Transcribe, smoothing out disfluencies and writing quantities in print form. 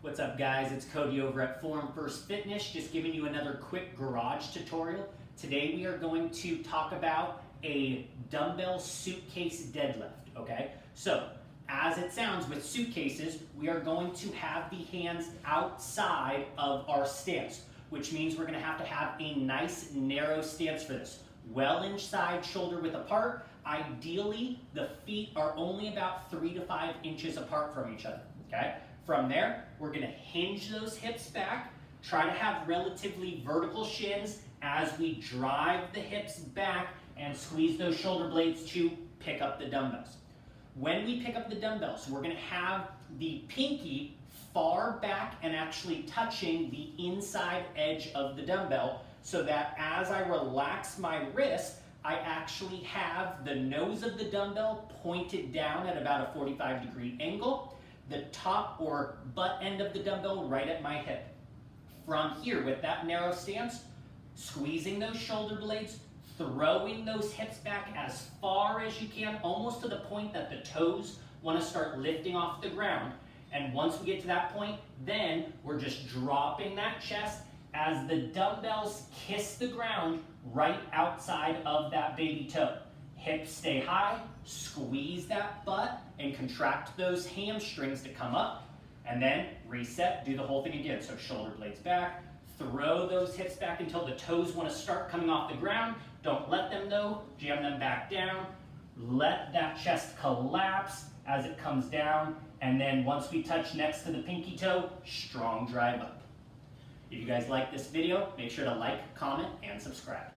What's up guys, it's Cody over at Form First Fitness, just giving you another quick garage tutorial. Today we are going to talk about a dumbbell suitcase deadlift, okay? So, as it sounds with suitcases, we are going to have the hands outside of our stance, which means we're gonna have to have a nice narrow stance for this. Well inside, shoulder width apart. Ideally, the feet are only about 3 to 5 inches apart from each other, okay? From there, we're gonna hinge those hips back, try to have relatively vertical shins as we drive the hips back and squeeze those shoulder blades to pick up the dumbbells. When we pick up the dumbbells, we're gonna have the pinky far back and actually touching the inside edge of the dumbbell so that as I relax my wrist, I actually have the nose of the dumbbell pointed down at about a 45-degree angle, the top or butt end of the dumbbell right at my hip. From here, with that narrow stance, squeezing those shoulder blades, throwing those hips back as far as you can, almost to the point that the toes want to start lifting off the ground. And once we get to that point, then we're just dropping that chest as the dumbbells kiss the ground right outside of that baby toe. Hips stay high, squeeze that butt, and contract those hamstrings to come up, and then reset, do the whole thing again. So shoulder blades back, throw those hips back until the toes want to start coming off the ground. Don't let them though, jam them back down. Let that chest collapse as it comes down, and then once we touch next to the pinky toe, strong drive up. If you guys like this video, make sure to like, comment, and subscribe.